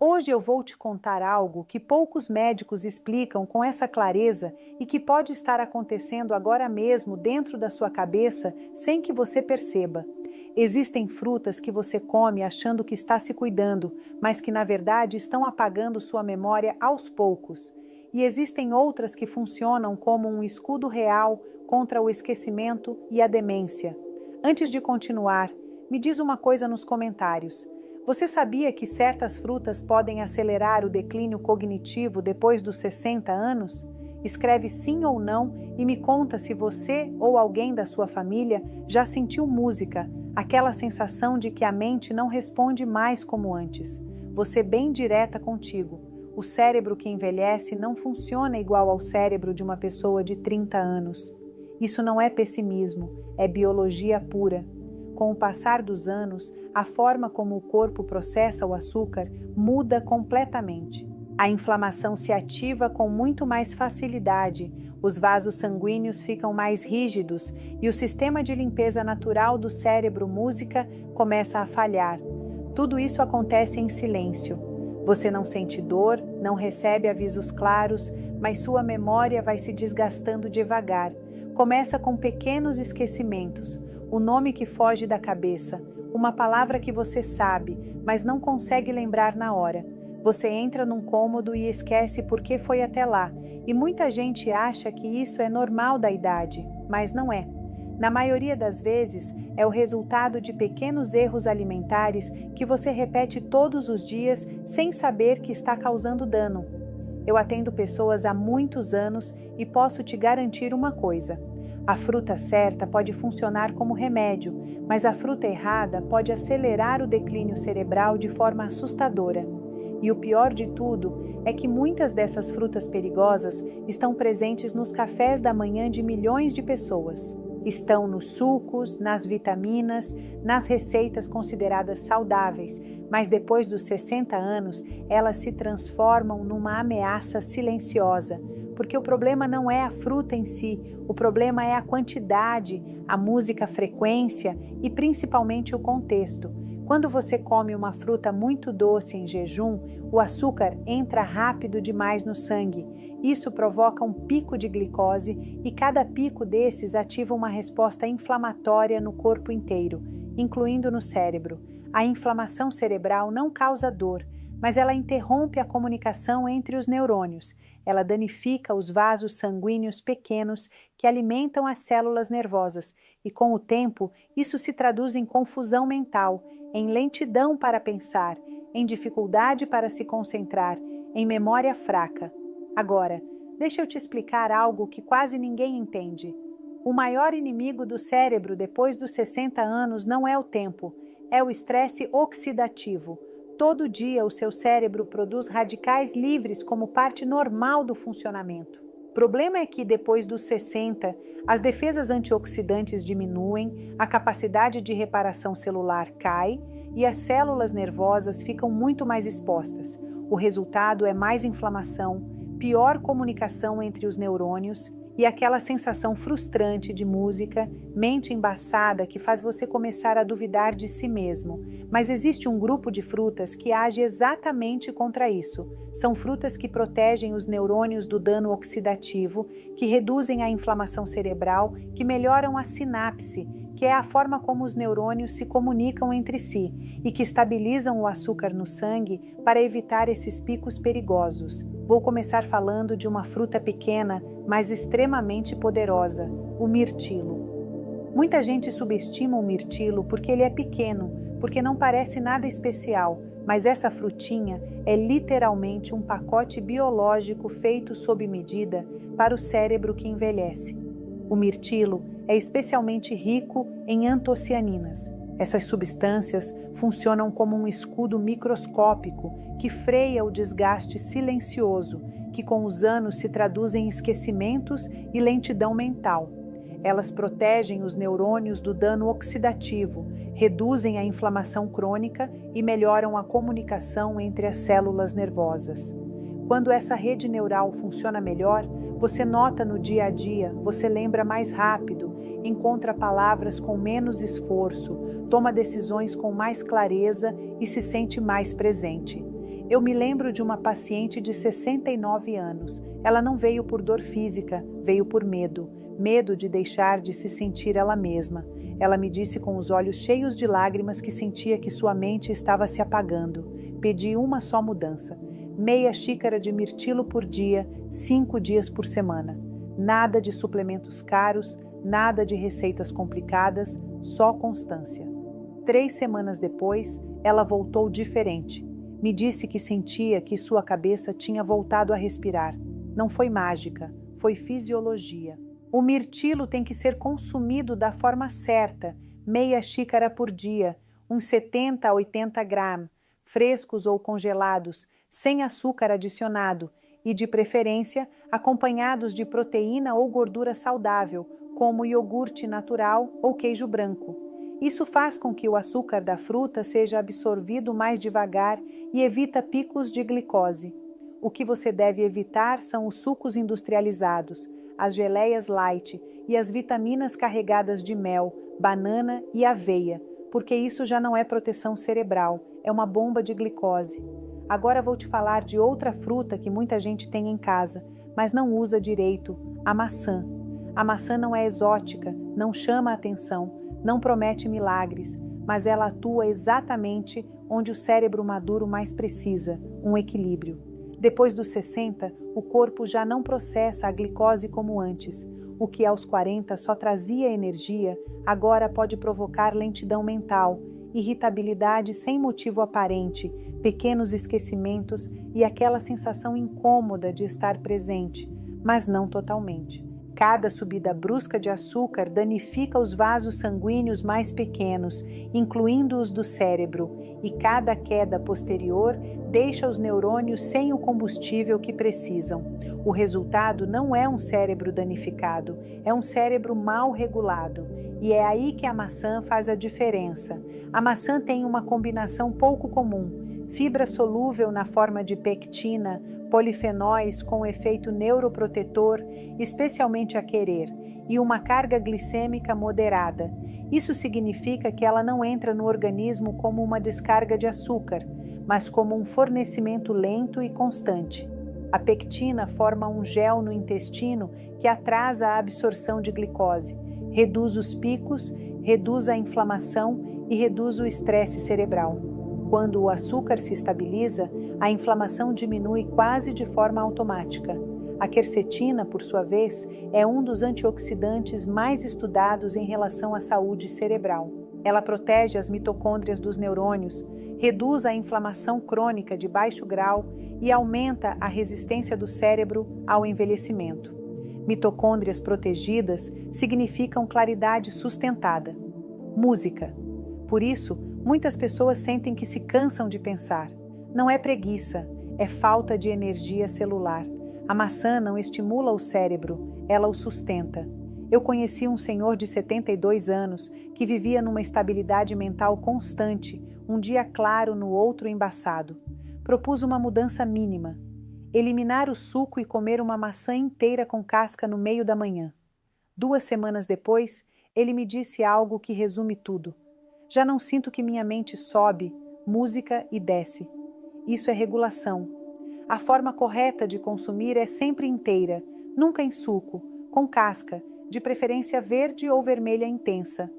Hoje eu vou te contar algo que poucos médicos explicam com essa clareza e que pode estar acontecendo agora mesmo dentro da sua cabeça sem que você perceba. Existem frutas que você come achando que está se cuidando, mas que na verdade estão apagando sua memória aos poucos. E existem outras que funcionam como um escudo real contra o esquecimento e a demência. Antes de continuar, me diz uma coisa nos comentários. Você sabia que certas frutas podem acelerar o declínio cognitivo depois dos 60 anos? Escreve sim ou não e me conta se você ou alguém da sua família já sentiu música, aquela sensação de que a mente não responde mais como antes. Você bem direta contigo. O cérebro que envelhece não funciona igual ao cérebro de uma pessoa de 30 anos. Isso não é pessimismo, é biologia pura. Com o passar dos anos, a forma como o corpo processa o açúcar muda completamente. A inflamação se ativa com muito mais facilidade, os vasos sanguíneos ficam mais rígidos e o sistema de limpeza natural do cérebro música começa a falhar. Tudo isso acontece em silêncio. Você não sente dor, não recebe avisos claros, mas sua memória vai se desgastando devagar. Começa com pequenos esquecimentos, o nome que foge da cabeça, uma palavra que você sabe, mas não consegue lembrar na hora. Você entra num cômodo e esquece por que foi até lá, e muita gente acha que isso é normal da idade, mas não é. Na maioria das vezes, é o resultado de pequenos erros alimentares que você repete todos os dias sem saber que está causando dano. Eu atendo pessoas há muitos anos e posso te garantir uma coisa. A fruta certa pode funcionar como remédio, mas a fruta errada pode acelerar o declínio cerebral de forma assustadora. E o pior de tudo é que muitas dessas frutas perigosas estão presentes nos cafés da manhã de milhões de pessoas. Estão nos sucos, nas vitaminas, nas receitas consideradas saudáveis, mas depois dos 60 anos elas se transformam numa ameaça silenciosa. Porque o problema não é a fruta em si, o problema é a quantidade, a música, a frequência e principalmente o contexto. Quando você come uma fruta muito doce em jejum, o açúcar entra rápido demais no sangue. Isso provoca um pico de glicose e cada pico desses ativa uma resposta inflamatória no corpo inteiro, incluindo no cérebro. A inflamação cerebral não causa dor, mas ela interrompe a comunicação entre os neurônios. Ela danifica os vasos sanguíneos pequenos que alimentam as células nervosas e, com o tempo, isso se traduz em confusão mental, em lentidão para pensar, em dificuldade para se concentrar, em memória fraca. Agora, deixa eu te explicar algo que quase ninguém entende. O maior inimigo do cérebro depois dos 60 anos não é o tempo, é o estresse oxidativo. Todo dia o seu cérebro produz radicais livres como parte normal do funcionamento. O problema é que depois dos 60, as defesas antioxidantes diminuem, a capacidade de reparação celular cai e as células nervosas ficam muito mais expostas. O resultado é mais inflamação, pior comunicação entre os neurônios e aquela sensação frustrante de música, mente embaçada que faz você começar a duvidar de si mesmo. Mas existe um grupo de frutas que age exatamente contra isso. São frutas que protegem os neurônios do dano oxidativo, que reduzem a inflamação cerebral, que melhoram a sinapse, que é a forma como os neurônios se comunicam entre si, e que estabilizam o açúcar no sangue para evitar esses picos perigosos. Vou começar falando de uma fruta pequena, mas extremamente poderosa, o mirtilo. Muita gente subestima o mirtilo porque ele é pequeno, porque não parece nada especial, mas essa frutinha é literalmente um pacote biológico feito sob medida para o cérebro que envelhece. O mirtilo é especialmente rico em antocianinas. Essas substâncias funcionam como um escudo microscópico que freia o desgaste silencioso, que com os anos se traduz em esquecimentos e lentidão mental. Elas protegem os neurônios do dano oxidativo, reduzem a inflamação crônica e melhoram a comunicação entre as células nervosas. Quando essa rede neural funciona melhor, você nota no dia a dia, você lembra mais rápido, encontra palavras com menos esforço, toma decisões com mais clareza e se sente mais presente. Eu me lembro de uma paciente de 69 anos. Ela não veio por dor física, veio por medo. Medo de deixar de se sentir ela mesma. Ela me disse com os olhos cheios de lágrimas que sentia que sua mente estava se apagando. Pedi uma só mudança. Meia xícara de mirtilo por dia, 5 dias por semana. Nada de suplementos caros, nada de receitas complicadas, só constância. 3 semanas depois, ela voltou diferente. Me disse que sentia que sua cabeça tinha voltado a respirar. Não foi mágica, foi fisiologia. O mirtilo tem que ser consumido da forma certa, meia xícara por dia, uns 70 a 80 gramas, frescos ou congelados, sem açúcar adicionado e, de preferência, acompanhados de proteína ou gordura saudável, como iogurte natural ou queijo branco. Isso faz com que o açúcar da fruta seja absorvido mais devagar e evita picos de glicose. O que você deve evitar são os sucos industrializados, as geleias light e as vitaminas carregadas de mel, banana e aveia, porque isso já não é proteção cerebral, é uma bomba de glicose. Agora vou te falar de outra fruta que muita gente tem em casa, mas não usa direito, a maçã. A maçã não é exótica, não chama a atenção, não promete milagres, mas ela atua exatamente onde o cérebro maduro mais precisa, um equilíbrio. Depois dos 60, o corpo já não processa a glicose como antes. O que aos 40 só trazia energia, agora pode provocar lentidão mental, irritabilidade sem motivo aparente, pequenos esquecimentos e aquela sensação incômoda de estar presente, mas não totalmente. Cada subida brusca de açúcar danifica os vasos sanguíneos mais pequenos, incluindo os do cérebro, e cada queda posterior deixa os neurônios sem o combustível que precisam. O resultado não é um cérebro danificado, é um cérebro mal regulado. E é aí que a maçã faz a diferença. A maçã tem uma combinação pouco comum: fibra solúvel na forma de pectina, polifenóis com efeito neuroprotetor, especialmente a querer, e uma carga glicêmica moderada. Isso significa que ela não entra no organismo como uma descarga de açúcar, mas como um fornecimento lento e constante. A pectina forma um gel no intestino que atrasa a absorção de glicose, reduz os picos, reduz a inflamação e reduz o estresse cerebral. Quando o açúcar se estabiliza, a inflamação diminui quase de forma automática. A quercetina, por sua vez, é um dos antioxidantes mais estudados em relação à saúde cerebral. Ela protege as mitocôndrias dos neurônios, reduz a inflamação crônica de baixo grau e aumenta a resistência do cérebro ao envelhecimento. Mitocôndrias protegidas significam claridade sustentada. Música. Por isso, muitas pessoas sentem que se cansam de pensar. Não é preguiça, é falta de energia celular. A maçã não estimula o cérebro, ela o sustenta. Eu conheci um senhor de 72 anos que vivia numa estabilidade mental constante, um dia claro, no outro embaçado. Propus uma mudança mínima: eliminar o suco e comer uma maçã inteira com casca no meio da manhã. 2 semanas depois, ele me disse algo que resume tudo. Já não sinto que minha mente sobe, música e desce. Isso é regulação. A forma correta de consumir é sempre inteira, nunca em suco, com casca, de preferência verde ou vermelha intensa.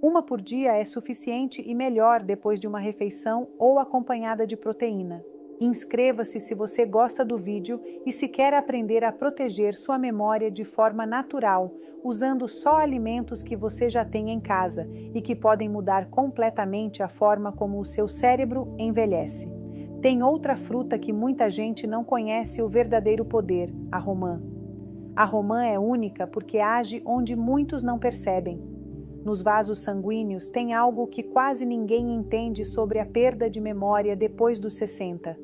Uma por dia é suficiente e melhor depois de uma refeição ou acompanhada de proteína. Inscreva-se se você gosta do vídeo e se quer aprender a proteger sua memória de forma natural, usando só alimentos que você já tem em casa e que podem mudar completamente a forma como o seu cérebro envelhece. Tem outra fruta que muita gente não conhece o verdadeiro poder: a romã. A romã é única porque age onde muitos não percebem. Nos vasos sanguíneos tem algo que quase ninguém entende sobre a perda de memória depois dos 60.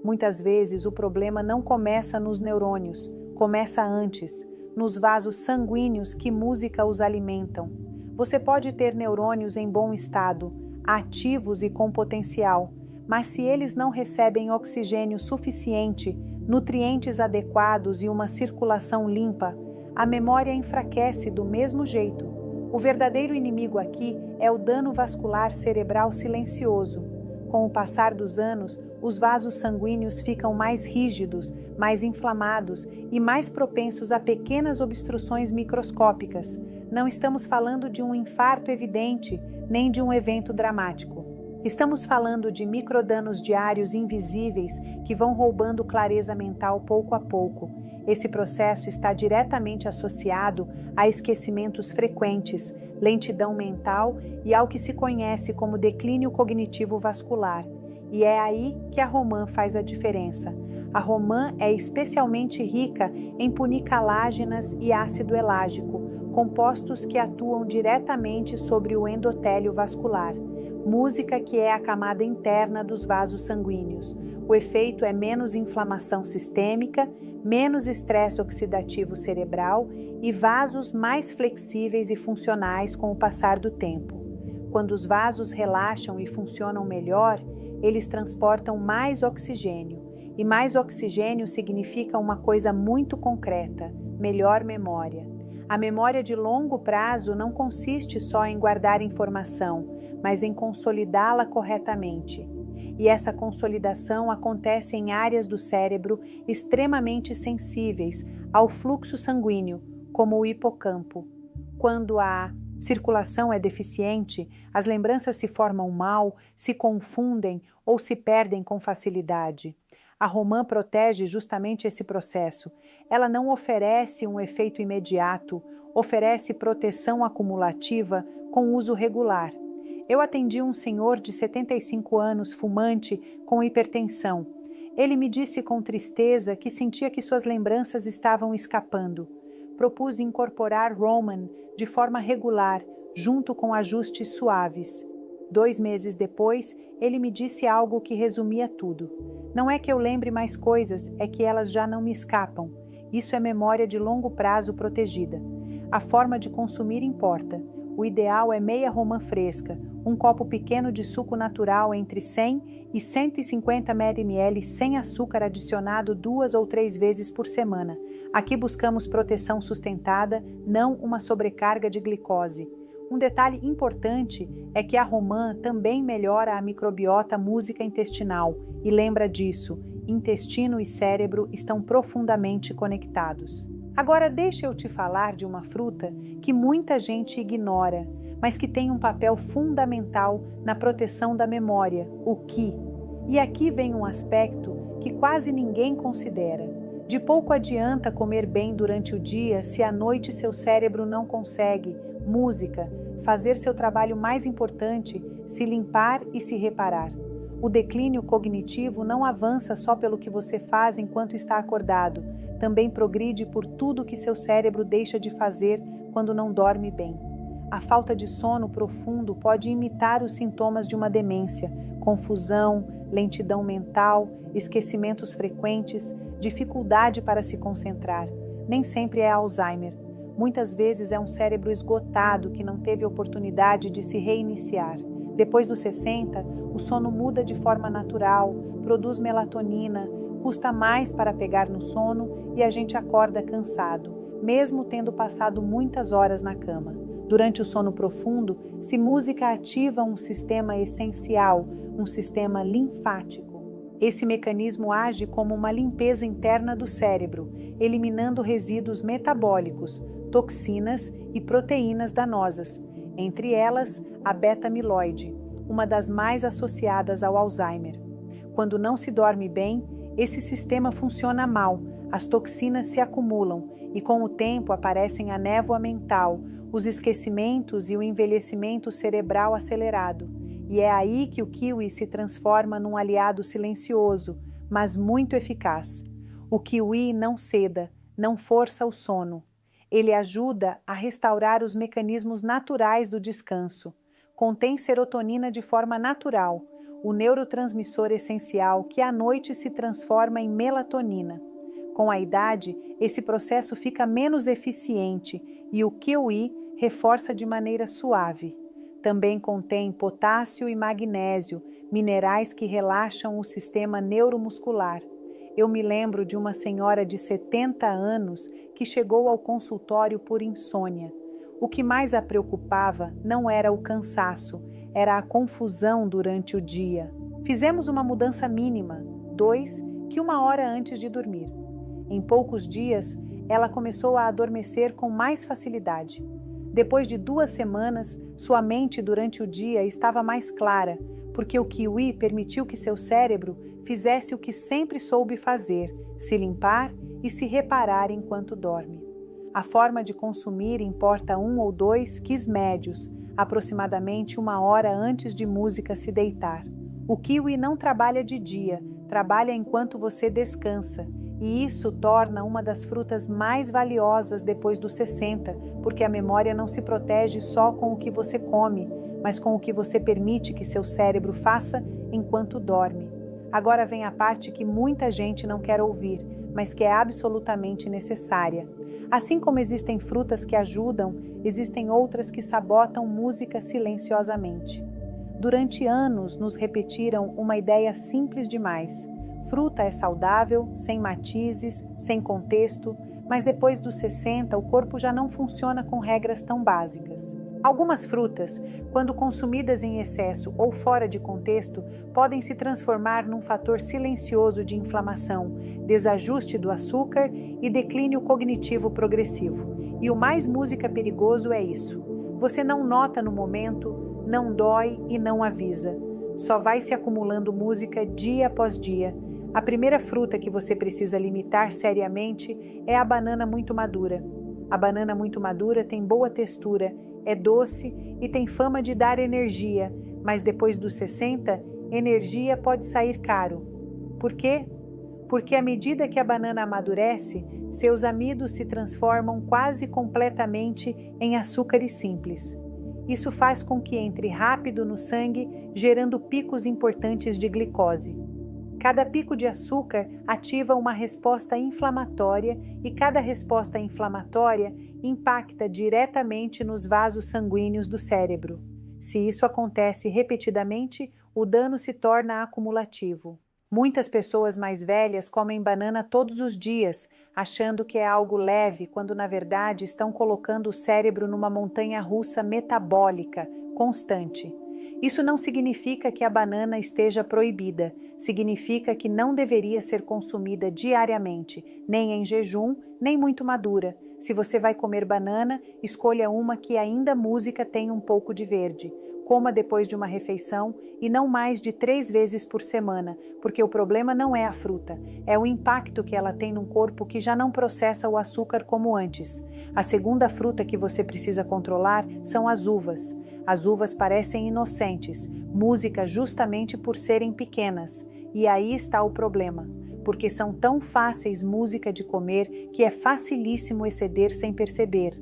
Muitas vezes o problema não começa nos neurônios, começa antes, nos vasos sanguíneos que música os alimentam. Você pode ter neurônios em bom estado, ativos e com potencial, mas se eles não recebem oxigênio suficiente, nutrientes adequados e uma circulação limpa, a memória enfraquece do mesmo jeito. O verdadeiro inimigo aqui é o dano vascular cerebral silencioso. Com o passar dos anos, os vasos sanguíneos ficam mais rígidos, mais inflamados e mais propensos a pequenas obstruções microscópicas. Não estamos falando de um infarto evidente, nem de um evento dramático. Estamos falando de microdanos diários invisíveis que vão roubando clareza mental pouco a pouco. Esse processo está diretamente associado a esquecimentos frequentes, lentidão mental e ao que se conhece como declínio cognitivo vascular. E é aí que a romã faz a diferença. A romã é especialmente rica em punicaláginas e ácido elágico, compostos que atuam diretamente sobre o endotélio vascular. Música que é a camada interna dos vasos sanguíneos. O efeito é menos inflamação sistêmica, menos estresse oxidativo cerebral e vasos mais flexíveis e funcionais com o passar do tempo. Quando os vasos relaxam e funcionam melhor, eles transportam mais oxigênio. E mais oxigênio significa uma coisa muito concreta: melhor memória. A memória de longo prazo não consiste só em guardar informação, mas em consolidá-la corretamente. E essa consolidação acontece em áreas do cérebro extremamente sensíveis ao fluxo sanguíneo, como o hipocampo. Quando a circulação é deficiente, as lembranças se formam mal, se confundem ou se perdem com facilidade. A romã protege justamente esse processo. Ela não oferece um efeito imediato, oferece proteção acumulativa com uso regular. Eu atendi um senhor de 75 anos, fumante, com hipertensão. Ele me disse com tristeza que sentia que suas lembranças estavam escapando. Propus incorporar Roman de forma regular, junto com ajustes suaves. 2 meses depois, ele me disse algo que resumia tudo. Não é que eu lembre mais coisas, é que elas já não me escapam. Isso é memória de longo prazo protegida. A forma de consumir importa. O ideal é meia romã fresca, um copo pequeno de suco natural entre 100 e 150 ml sem açúcar adicionado 2 ou 3 vezes por semana. Aqui buscamos proteção sustentada, não uma sobrecarga de glicose. Um detalhe importante é que a romã também melhora a microbiota música intestinal e lembra disso, intestino e cérebro estão profundamente conectados. Agora deixa eu te falar de uma fruta que muita gente ignora, mas que tem um papel fundamental na proteção da memória, o qi. E aqui vem um aspecto que quase ninguém considera. De pouco adianta comer bem durante o dia se à noite seu cérebro não consegue, música, fazer seu trabalho mais importante, se limpar e se reparar. O declínio cognitivo não avança só pelo que você faz enquanto está acordado, também progride por tudo que seu cérebro deixa de fazer quando não dorme bem. A falta de sono profundo pode imitar os sintomas de uma demência, confusão, lentidão mental, esquecimentos frequentes, dificuldade para se concentrar. Nem sempre é Alzheimer. Muitas vezes é um cérebro esgotado que não teve oportunidade de se reiniciar. Depois dos 60, o sono muda de forma natural, produz melatonina, custa mais para pegar no sono e a gente acorda cansado, mesmo tendo passado muitas horas na cama. Durante o sono profundo, se música ativa um sistema essencial, um sistema linfático. Esse mecanismo age como uma limpeza interna do cérebro, eliminando resíduos metabólicos, toxinas e proteínas danosas, entre elas a beta-amiloide, uma das mais associadas ao Alzheimer. Quando não se dorme bem, esse sistema funciona mal, as toxinas se acumulam e com o tempo aparecem a névoa mental, os esquecimentos e o envelhecimento cerebral acelerado. E é aí que o kiwi se transforma num aliado silencioso, mas muito eficaz. O kiwi não seda, não força o sono. Ele ajuda a restaurar os mecanismos naturais do descanso. Contém serotonina de forma natural, o neurotransmissor essencial que à noite se transforma em melatonina. Com a idade, esse processo fica menos eficiente e o kiwi reforça de maneira suave. Também contém potássio e magnésio, minerais que relaxam o sistema neuromuscular. Eu me lembro de uma senhora de 70 anos que chegou ao consultório por insônia. O que mais a preocupava não era o cansaço, era a confusão durante o dia. Fizemos uma mudança mínima, 2, que 1 hora antes de dormir. Em poucos dias, ela começou a adormecer com mais facilidade. Depois de 2 semanas, sua mente durante o dia estava mais clara, porque o kiwi permitiu que seu cérebro fizesse o que sempre soube fazer, se limpar e se reparar enquanto dorme. A forma de consumir importa 1 ou 2 quis médios, aproximadamente 1 hora antes de música se deitar. O kiwi não trabalha de dia, trabalha enquanto você descansa, e isso torna uma das frutas mais valiosas depois dos 60, porque a memória não se protege só com o que você come, mas com o que você permite que seu cérebro faça enquanto dorme. Agora vem a parte que muita gente não quer ouvir, mas que é absolutamente necessária. Assim como existem frutas que ajudam, existem outras que sabotam música silenciosamente. Durante anos nos repetiram uma ideia simples demais. Fruta é saudável, sem matizes, sem contexto, mas depois dos 60 o corpo já não funciona com regras tão básicas. Algumas frutas, quando consumidas em excesso ou fora de contexto, podem se transformar num fator silencioso de inflamação, desajuste do açúcar e declínio cognitivo progressivo. E o mais música perigoso é isso. Você não nota no momento, não dói e não avisa. Só vai se acumulando música dia após dia. A primeira fruta que você precisa limitar seriamente é a banana muito madura. A banana muito madura tem boa textura, é doce e tem fama de dar energia, mas depois dos 60, energia pode sair caro. Por quê? Porque à medida que a banana amadurece, seus amidos se transformam quase completamente em açúcares simples. Isso faz com que entre rápido no sangue, gerando picos importantes de glicose. Cada pico de açúcar ativa uma resposta inflamatória e cada resposta inflamatória impacta diretamente nos vasos sanguíneos do cérebro. Se isso acontece repetidamente, o dano se torna acumulativo. Muitas pessoas mais velhas comem banana todos os dias, achando que é algo leve, quando na verdade estão colocando o cérebro numa montanha-russa metabólica constante. Isso não significa que a banana esteja proibida, significa que não deveria ser consumida diariamente, nem em jejum, nem muito madura. Se você vai comer banana, escolha uma que ainda música tenha um pouco de verde. Coma depois de uma refeição e não mais de 3 vezes por semana, porque o problema não é a fruta, é o impacto que ela tem num corpo que já não processa o açúcar como antes. A segunda fruta que você precisa controlar são as uvas. As uvas parecem inocentes, música justamente por serem pequenas, e aí está o problema, porque são tão fáceis música de comer que é facilíssimo exceder sem perceber.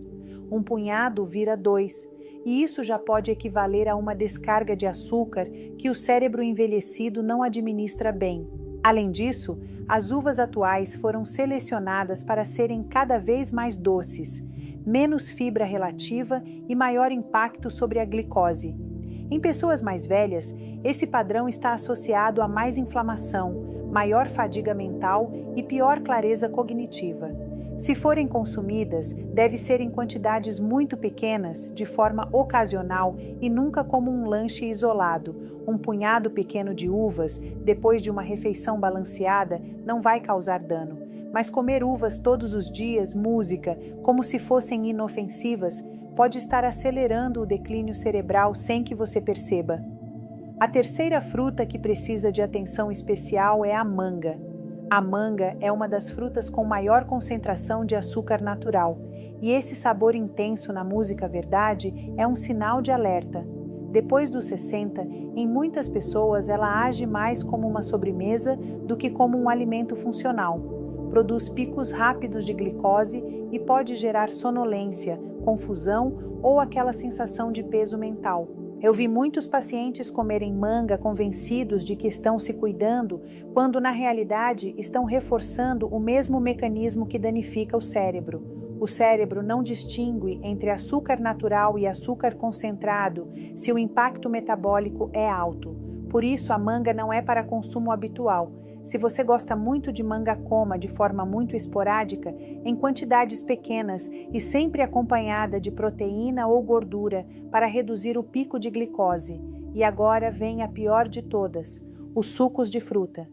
Um punhado vira 2, e isso já pode equivaler a uma descarga de açúcar que o cérebro envelhecido não administra bem. Além disso, as uvas atuais foram selecionadas para serem cada vez mais doces, menos fibra relativa e maior impacto sobre a glicose. Em pessoas mais velhas, esse padrão está associado a mais inflamação, maior fadiga mental e pior clareza cognitiva. Se forem consumidas, deve ser em quantidades muito pequenas, de forma ocasional e nunca como um lanche isolado. Um punhado pequeno de uvas, depois de uma refeição balanceada, não vai causar dano. Mas comer uvas todos os dias, música, como se fossem inofensivas, pode estar acelerando o declínio cerebral sem que você perceba. A terceira fruta que precisa de atenção especial é a manga. A manga é uma das frutas com maior concentração de açúcar natural, e esse sabor intenso na música verdade é um sinal de alerta. Depois dos 60, em muitas pessoas ela age mais como uma sobremesa do que como um alimento funcional. Produz picos rápidos de glicose e pode gerar sonolência, confusão ou aquela sensação de peso mental. Eu vi muitos pacientes comerem manga convencidos de que estão se cuidando, quando na realidade estão reforçando o mesmo mecanismo que danifica o cérebro. O cérebro não distingue entre açúcar natural e açúcar concentrado se o impacto metabólico é alto. Por isso, a manga não é para consumo habitual. Se você gosta muito de manga, coma de forma muito esporádica, em quantidades pequenas e sempre acompanhada de proteína ou gordura para reduzir o pico de glicose. E agora vem a pior de todas. Os sucos de fruta.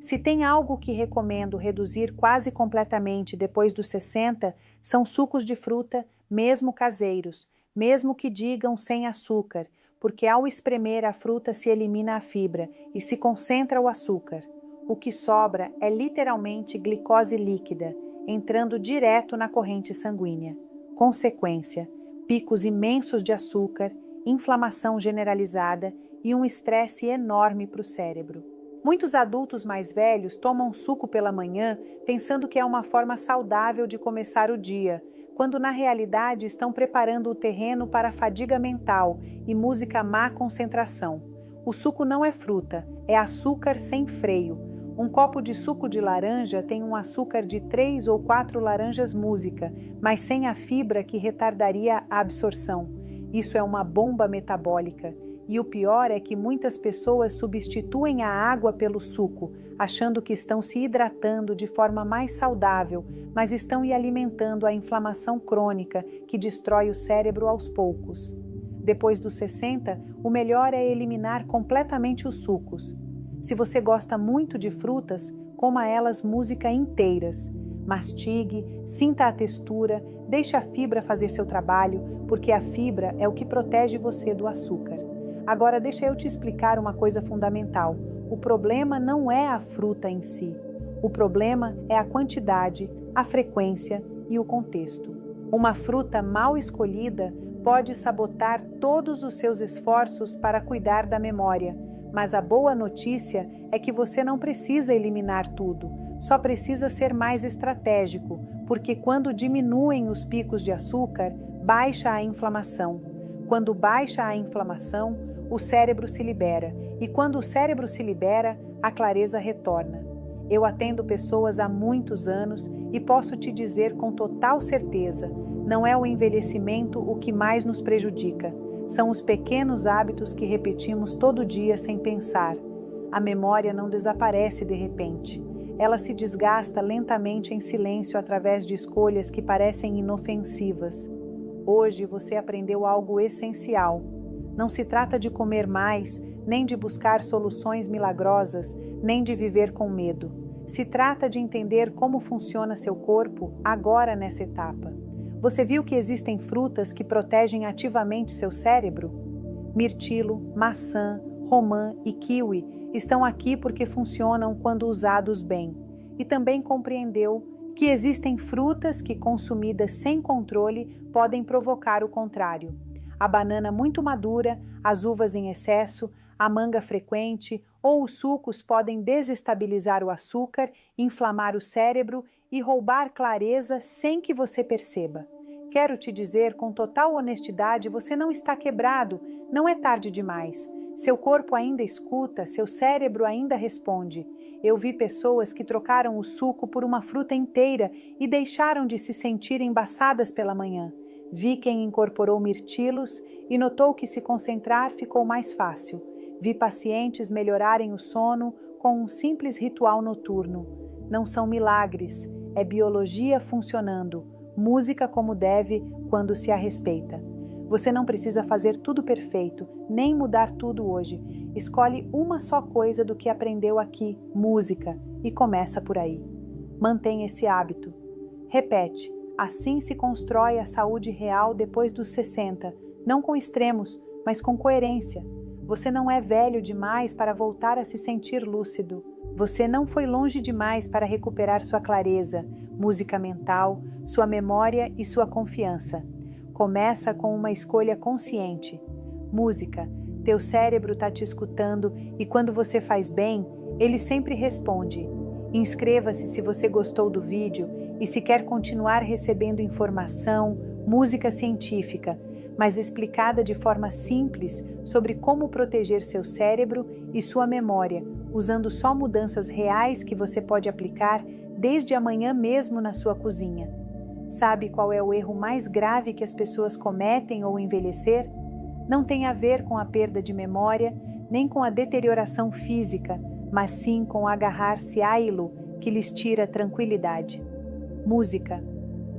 Se tem algo que recomendo reduzir quase completamente depois dos 60, são sucos de fruta, mesmo caseiros, mesmo que digam sem açúcar, porque ao espremer a fruta se elimina a fibra e se concentra o açúcar. O que sobra é literalmente glicose líquida, entrando direto na corrente sanguínea. Consequência: picos imensos de açúcar, inflamação generalizada e um estresse enorme para o cérebro. Muitos adultos mais velhos tomam suco pela manhã pensando que é uma forma saudável de começar o dia, quando na realidade estão preparando o terreno para a fadiga mental e música má concentração. O suco não é fruta, é açúcar sem freio. Um copo de suco de laranja tem um açúcar de 3 ou 4 laranjas música, mas sem a fibra que retardaria a absorção. Isso é uma bomba metabólica. E o pior é que muitas pessoas substituem a água pelo suco, achando que estão se hidratando de forma mais saudável, mas estão alimentando a inflamação crônica que destrói o cérebro aos poucos. Depois dos 60, o melhor é eliminar completamente os sucos. Se você gosta muito de frutas, coma elas música inteiras. Mastigue, sinta a textura, deixe a fibra fazer seu trabalho, porque a fibra é o que protege você do açúcar. Agora deixa eu te explicar uma coisa fundamental. O problema não é a fruta em si. O problema é a quantidade, a frequência e o contexto. Uma fruta mal escolhida pode sabotar todos os seus esforços para cuidar da memória, mas a boa notícia é que você não precisa eliminar tudo, só precisa ser mais estratégico, porque quando diminuem os picos de açúcar, baixa a inflamação. Quando baixa a inflamação, o cérebro se libera, e quando o cérebro se libera, a clareza retorna. Eu atendo pessoas há muitos anos e posso te dizer com total certeza, não é o envelhecimento o que mais nos prejudica, são os pequenos hábitos que repetimos todo dia sem pensar. A memória não desaparece de repente, ela se desgasta lentamente em silêncio através de escolhas que parecem inofensivas. Hoje você aprendeu algo essencial. Não se trata de comer mais, nem de buscar soluções milagrosas, nem de viver com medo. Se trata de entender como funciona seu corpo agora nessa etapa. Você viu que existem frutas que protegem ativamente seu cérebro? Mirtilo, maçã, romã e kiwi estão aqui porque funcionam quando usados bem. E também compreendeu que existem frutas que, consumidas sem controle, podem provocar o contrário. A banana muito madura, as uvas em excesso, a manga frequente ou os sucos podem desestabilizar o açúcar, inflamar o cérebro e roubar clareza sem que você perceba. Quero te dizer com total honestidade, você não está quebrado, não é tarde demais. Seu corpo ainda escuta, seu cérebro ainda responde. Eu vi pessoas que trocaram o suco por uma fruta inteira e deixaram de se sentir embaçadas pela manhã. Vi quem incorporou mirtilos e notou que se concentrar ficou mais fácil. Vi pacientes melhorarem o sono com um simples ritual noturno. Não são milagres, é biologia funcionando, música como deve quando se a respeita. Você não precisa fazer tudo perfeito, nem mudar tudo hoje. Escolhe uma só coisa do que aprendeu aqui, música, e começa por aí. Mantenha esse hábito. Repete. Assim se constrói a saúde real depois dos 60, não com extremos, mas com coerência. Você não é velho demais para voltar a se sentir lúcido. Você não foi longe demais para recuperar sua clareza, música mental, sua memória e sua confiança. Começa com uma escolha consciente. Música. Teu cérebro está te escutando e quando você faz bem, ele sempre responde. Inscreva-se se você gostou do vídeo e se quer continuar recebendo informação, música científica, mas explicada de forma simples sobre como proteger seu cérebro e sua memória, usando só mudanças reais que você pode aplicar desde amanhã mesmo na sua cozinha. Sabe qual é o erro mais grave que as pessoas cometem ao envelhecer? Não tem a ver com a perda de memória, nem com a deterioração física, mas sim com agarrar-se àquilo que lhes tira tranquilidade. Música.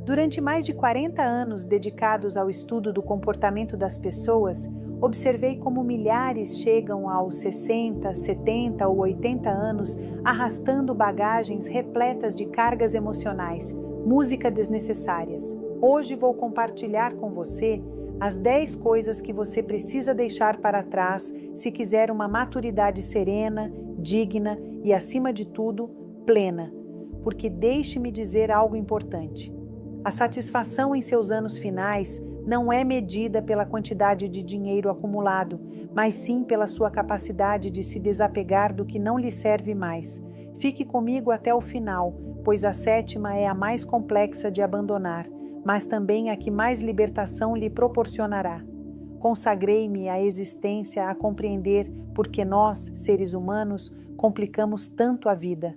Durante mais de 40 anos dedicados ao estudo do comportamento das pessoas, Observei como milhares chegam aos 60, 70 ou 80 anos arrastando bagagens repletas de cargas emocionais, música desnecessárias. Hoje vou compartilhar com você as 10 coisas que você precisa deixar para trás se quiser uma maturidade serena, digna e, acima de tudo, plena. Porque deixe-me dizer algo importante. A satisfação em seus anos finais não é medida pela quantidade de dinheiro acumulado, mas sim pela sua capacidade de se desapegar do que não lhe serve mais. Fique comigo até o final, pois a 7ª é a mais complexa de abandonar, mas também a que mais libertação lhe proporcionará. Consagrei-me à existência a compreender por que nós, seres humanos, complicamos tanto a vida.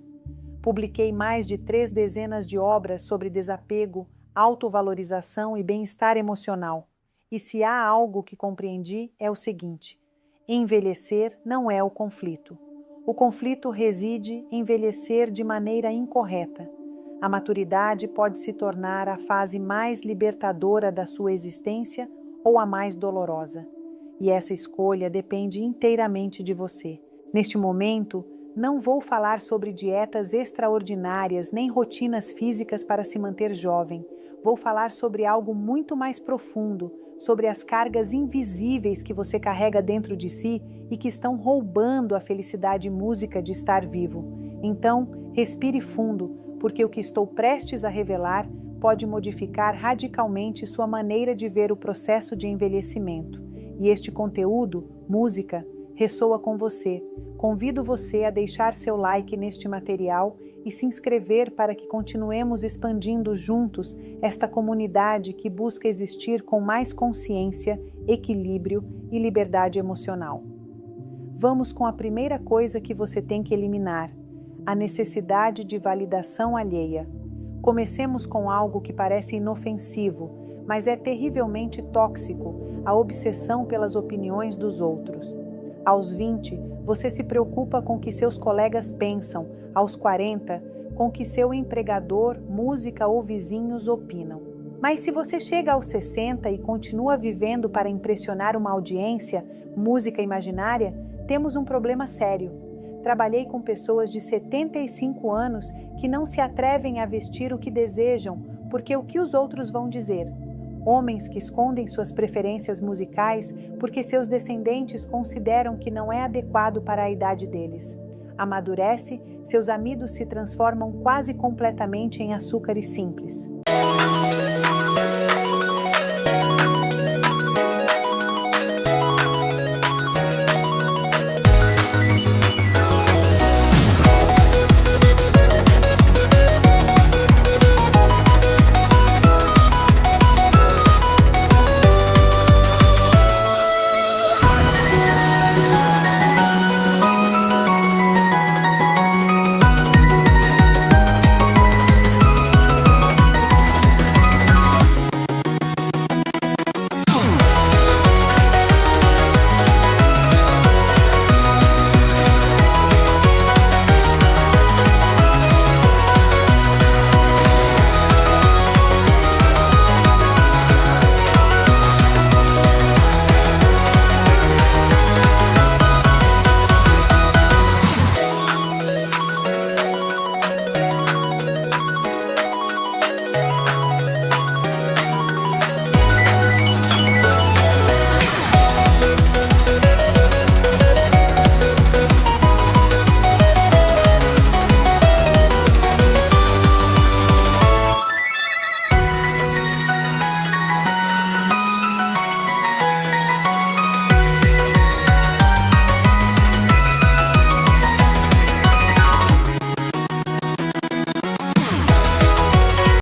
Publiquei mais de 3 dezenas de obras sobre desapego, autovalorização e bem-estar emocional. E se há algo que compreendi é o seguinte: envelhecer não é o conflito. O conflito reside em envelhecer de maneira incorreta. A maturidade pode se tornar a fase mais libertadora da sua existência ou a mais dolorosa. E essa escolha depende inteiramente de você. Neste momento, não vou falar sobre dietas extraordinárias nem rotinas físicas para se manter jovem. Vou falar sobre algo muito mais profundo, sobre as cargas invisíveis que você carrega dentro de si e que estão roubando a felicidade e música de estar vivo. Então, respire fundo, porque o que estou prestes a revelar pode modificar radicalmente sua maneira de ver o processo de envelhecimento. E este conteúdo, música, ressoa com você. Convido você a deixar seu like neste material e se inscrever para que continuemos expandindo juntos esta comunidade que busca existir com mais consciência, equilíbrio e liberdade emocional. Vamos com a primeira coisa que você tem que eliminar: a necessidade de validação alheia. Comecemos com algo que parece inofensivo, mas é terrivelmente tóxico: a obsessão pelas opiniões dos outros. Aos 20, você se preocupa com o que seus colegas pensam. Aos 40, com o que seu empregador, música ou vizinhos opinam. Mas se você chega aos 60 e continua vivendo para impressionar uma audiência, música imaginária, temos um problema sério. Trabalhei com pessoas de 75 anos que não se atrevem a vestir o que desejam, porque o que os outros vão dizer? Homens que escondem suas preferências musicais porque seus descendentes consideram que não é adequado para a idade deles. Amadurece, seus amidos se transformam quase completamente em açúcares simples.